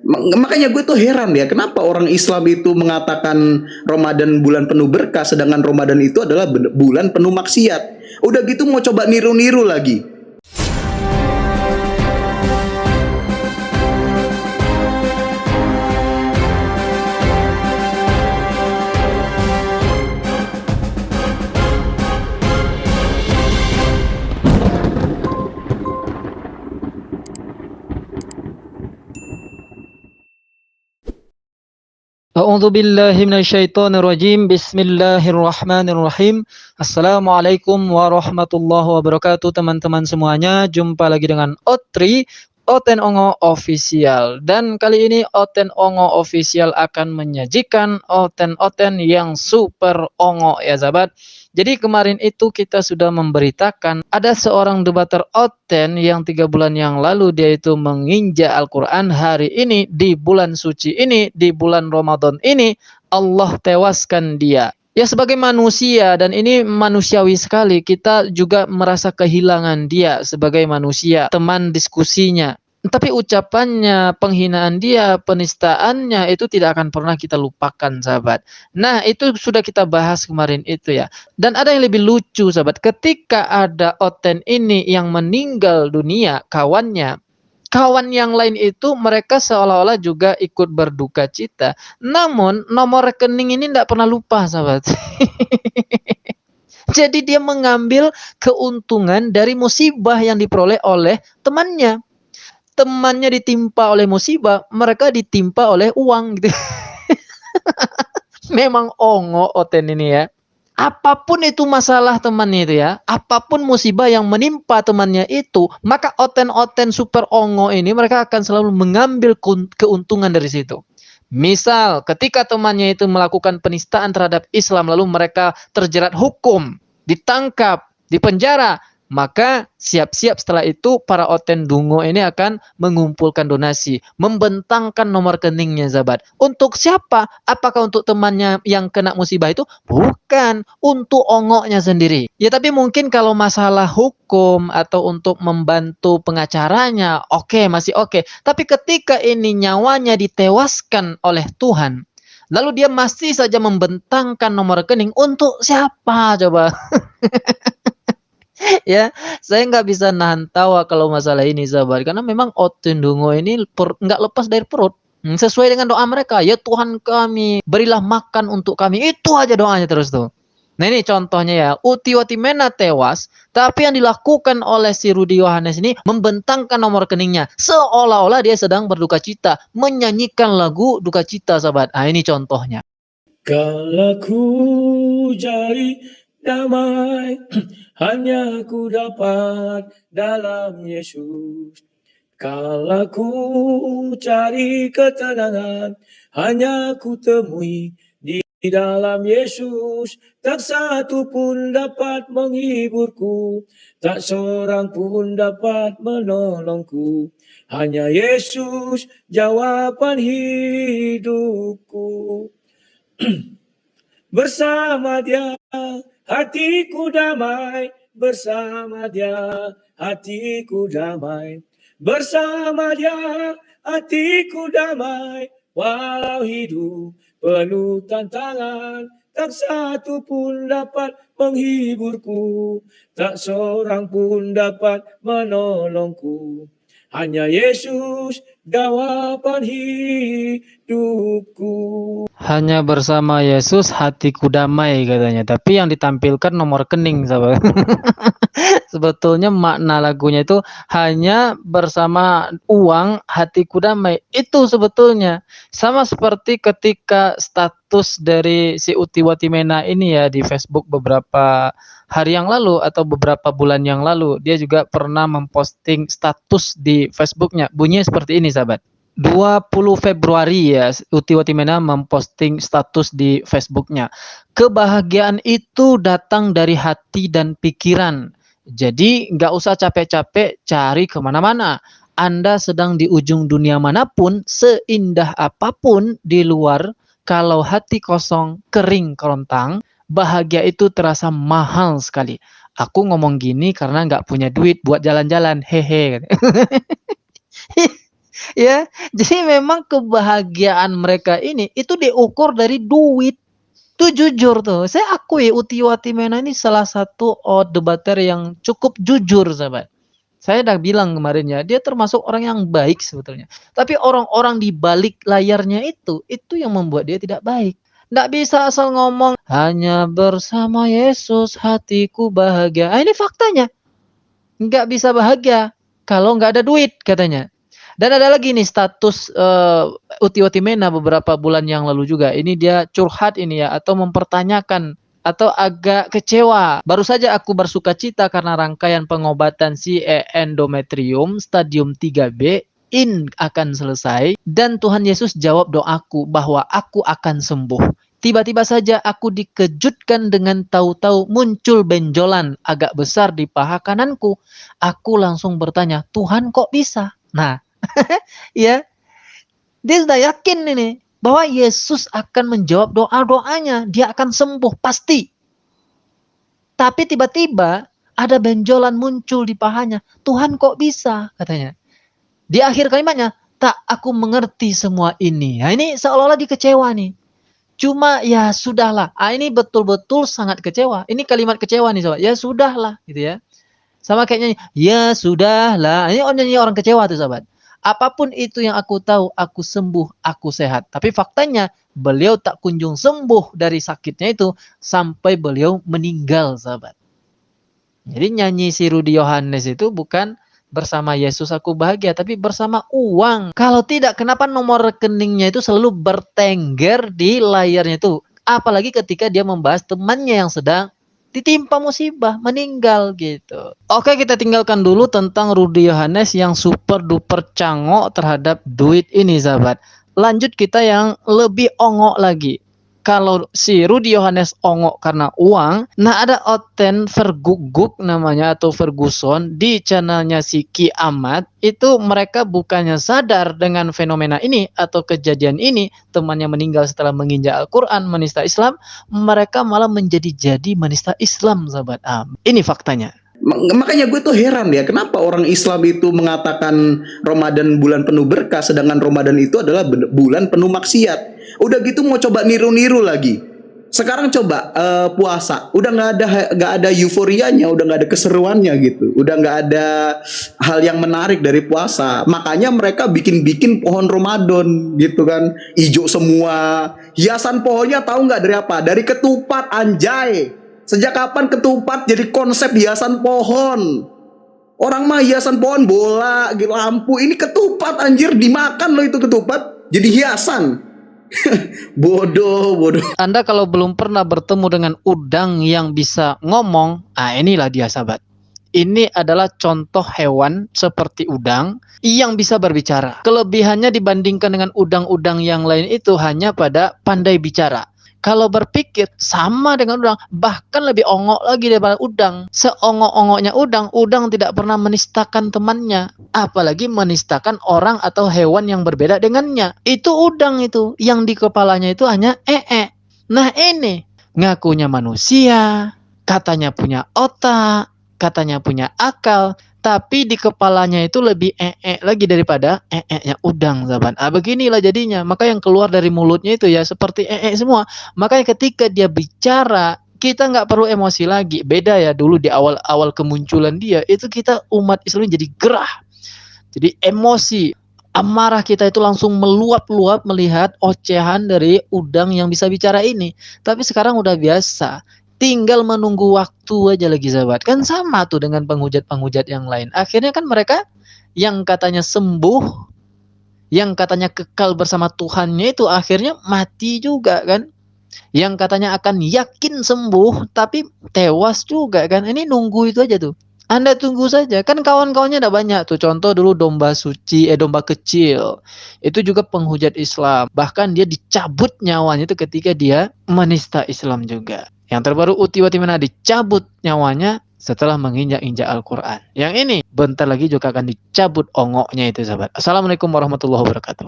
Makanya gue tuh heran ya, kenapa orang Islam itu mengatakan Ramadan bulan penuh berkah, sedangkan Ramadan itu adalah bulan penuh maksiat. Udah gitu mau coba niru-niru lagi. A'udzu billahi minasyaitonir rajim. Bismillahirrahmanirrahim. Assalamualaikum warahmatullahi wabarakatuh, teman-teman semuanya. Jumpa lagi dengan Otri Oten Ongo Official. Dan kali ini Oten Ongo Official akan menyajikan oten-oten yang super ongo ya sahabat. Jadi kemarin itu kita sudah memberitakan ada seorang debater Oten yang 3 bulan yang lalu dia itu menginjak Al-Quran. Hari ini di bulan suci ini, di bulan Ramadan ini, Allah tewaskan dia. Ya sebagai manusia, dan ini manusiawi sekali, kita juga merasa kehilangan dia sebagai manusia, teman diskusinya. Tapi ucapannya, penghinaan dia, penistaannya itu tidak akan pernah kita lupakan sahabat. Nah itu sudah kita bahas kemarin itu ya. Dan ada yang lebih lucu sahabat, ketika ada Oten ini yang meninggal dunia, kawannya, kawan yang lain itu mereka seolah-olah juga ikut berduka cita. Namun nomor rekening ini tidak pernah lupa sahabat. Jadi dia mengambil keuntungan dari musibah yang diperoleh oleh temannya. Temannya ditimpa oleh musibah, mereka ditimpa oleh uang gitu. Memang ongo Oten ini ya. Apapun itu masalah temannya itu ya, apapun musibah yang menimpa temannya itu, maka oten-oten super ongo ini mereka akan selalu mengambil keuntungan dari situ. Misal ketika temannya itu melakukan penistaan terhadap Islam, lalu mereka terjerat hukum, ditangkap, dipenjara, maka siap-siap setelah itu para oten dungo ini akan mengumpulkan donasi, membentangkan nomor rekeningnya sahabat. Untuk siapa? Apakah untuk temannya yang kena musibah itu? Bukan, untuk ongoknya sendiri. Ya tapi mungkin kalau masalah hukum atau untuk membantu pengacaranya, oke, masih oke. Tapi ketika ini nyawanya ditewaskan oleh Tuhan, lalu dia masih saja membentangkan nomor rekening, untuk siapa coba? Ya, saya nggak bisa nahan tawa kalau masalah ini sahabat, karena memang Otendungo ini nggak lepas dari perut. Sesuai dengan doa mereka, ya Tuhan kami, berilah makan untuk kami. Itu aja doanya terus tuh. Nah ini contohnya ya, Uti Watimena tewas, tapi yang dilakukan oleh si Rudi Yohanes ini membentangkan nomor rekeningnya, seolah-olah dia sedang berduka cita, menyanyikan lagu duka cita sahabat. Nah ini contohnya. Kalau ku cari damai, hanya ku dapat dalam Yesus. Kalau ku cari ketenangan, hanya ku temui di dalam Yesus. Tak satu pun dapat menghiburku, tak seorang pun dapat menolongku. Hanya Yesus jawaban hidupku. Bersama Dia hatiku damai, bersama Dia hatiku damai, bersama Dia hatiku damai. Walau hidup penuh tantangan, tak satu pun dapat menghiburku, tak seorang pun dapat menolongku. Hanya Yesus jawaban hidupku. Hanya bersama Yesus hatiku damai katanya. Tapi yang ditampilkan nomor rekening sahabat. Sebetulnya makna lagunya itu hanya bersama uang hatiku damai. Itu sebetulnya. Sama seperti ketika status dari si Uti Watimena ini ya di Facebook beberapa hari yang lalu atau beberapa bulan yang lalu. Dia juga pernah memposting status di Facebooknya. Bunyinya seperti ini sahabat. 20 Februari ya, Uti Watimena memposting status di Facebooknya. Kebahagiaan itu datang dari hati dan pikiran. Jadi nggak usah capek-capek cari kemana-mana. Anda sedang di ujung dunia manapun, seindah apapun di luar, kalau hati kosong, kering kerontang, bahagia itu terasa mahal sekali. Aku ngomong gini karena nggak punya duit buat jalan-jalan, hehe. Ya, jadi memang kebahagiaan mereka ini itu diukur dari duit. Tuh jujur tuh. Saya akui Uti Watimena ini salah satu debater yang cukup jujur, sahabat. Saya udah bilang kemarin ya, dia termasuk orang yang baik sebetulnya. Tapi orang-orang di balik layarnya itu yang membuat dia tidak baik. Nggak bisa asal ngomong, hanya bersama Yesus hatiku bahagia. Ah, ini faktanya. Nggak bisa bahagia kalau nggak ada duit katanya. Dan ada lagi nih status Uti Watimena beberapa bulan yang lalu juga. Ini dia curhat ini ya, atau mempertanyakan atau agak kecewa. Baru saja aku bersuka cita karena rangkaian pengobatan si endometrium stadium 3B akan selesai dan Tuhan Yesus jawab doaku bahwa aku akan sembuh. Tiba-tiba saja aku dikejutkan dengan tahu-tahu muncul benjolan agak besar di paha kananku. Aku langsung bertanya, Tuhan kok bisa? Nah, ya, dia sudah yakin ini bahwa Yesus akan menjawab doa-doanya, dia akan sembuh pasti. Tapi tiba-tiba ada benjolan muncul di pahanya. Tuhan kok bisa? Katanya. Di akhir kalimatnya, tak aku mengerti semua ini. Nah, ini seolah-olah dikecewa nih. Cuma ya sudahlah. Ah, ini betul-betul sangat kecewa. Ini kalimat kecewa nih sahabat. Ya sudahlah gitu ya. Sama kayak nyanyi, ya sudahlah. Ini nyanyi orang kecewa tuh sahabat. Apapun itu yang aku tahu, aku sembuh, aku sehat. Tapi faktanya beliau tak kunjung sembuh dari sakitnya itu sampai beliau meninggal sahabat. Jadi nyanyi si Rudi Yohanes itu bukan bersama Yesus aku bahagia, tapi bersama uang. Kalau tidak, kenapa nomor rekeningnya itu selalu bertengger di layarnya itu? Apalagi ketika dia membahas temannya yang sedang ditimpa musibah, meninggal gitu. Oke, kita tinggalkan dulu tentang Rudi Yohanes yang super duper cangok terhadap duit ini, sahabat. Lanjut kita yang lebih ongok lagi. Kalau si Rudi Yohanes ongok karena uang, nah ada Oten Verguguk namanya atau Ferguson di channelnya si Ki Ahmad, itu mereka bukannya sadar dengan fenomena ini atau kejadian ini, temannya meninggal setelah menginjak Al-Quran, menista Islam, mereka malah menjadi menista Islam, sahabat. Ini faktanya. Makanya gue tuh heran ya, kenapa orang Islam itu mengatakan Ramadan bulan penuh berkah, sedangkan Ramadan itu adalah bulan penuh maksiat. Udah gitu mau coba niru-niru lagi. Sekarang coba puasa, udah nggak ada euforianya, udah nggak ada keseruannya gitu, udah nggak ada hal yang menarik dari puasa. Makanya mereka bikin pohon Ramadan gitu kan, hijau semua. Hiasan pohonnya tahu nggak dari apa? Dari ketupat, anjay. Sejak kapan ketupat jadi konsep hiasan pohon? Orang mah hiasan pohon bola, lampu. Ini ketupat anjir, dimakan loh itu ketupat. Jadi hiasan. Bodoh. Anda kalau belum pernah bertemu dengan udang yang bisa ngomong, inilah dia sahabat. Ini adalah contoh hewan seperti udang yang bisa berbicara. Kelebihannya dibandingkan dengan udang-udang yang lain itu hanya pada pandai bicara. Kalau berpikir sama dengan udang, bahkan lebih ongok lagi daripada udang. Seongok-ongoknya udang tidak pernah menistakan temannya. Apalagi menistakan orang atau hewan yang berbeda dengannya. Itu udang itu, yang di kepalanya itu hanya Nah ini, ngakunya manusia, katanya punya otak, katanya punya akal, tapi di kepalanya itu lebih lagi daripada nya udang, sahabat. Beginilah jadinya. Maka yang keluar dari mulutnya itu ya seperti semua. Makanya ketika dia bicara, kita nggak perlu emosi lagi. Beda ya dulu di awal-awal kemunculan dia, itu kita umat Islam jadi gerah. Jadi emosi, amarah kita itu langsung meluap-luap melihat ocehan dari udang yang bisa bicara ini. Tapi sekarang udah biasa. Tinggal menunggu waktu aja lagi sahabat. Kan sama tuh dengan penghujat-penghujat yang lain. Akhirnya kan mereka yang katanya sembuh, yang katanya kekal bersama Tuhannya itu akhirnya mati juga kan. Yang katanya akan yakin sembuh tapi tewas juga kan. Ini nunggu itu aja tuh. Anda tunggu saja. Kan kawan-kawannya ada banyak tuh. Contoh dulu domba suci, domba kecil. Itu juga penghujat Islam. Bahkan dia dicabut nyawanya itu ketika dia menista Islam juga. Yang terbaru Uti Watimena dicabut nyawanya setelah menginjak-injak Al-Quran. Yang ini bentar lagi juga akan dicabut ongoknya itu sahabat. Assalamualaikum warahmatullahi wabarakatuh.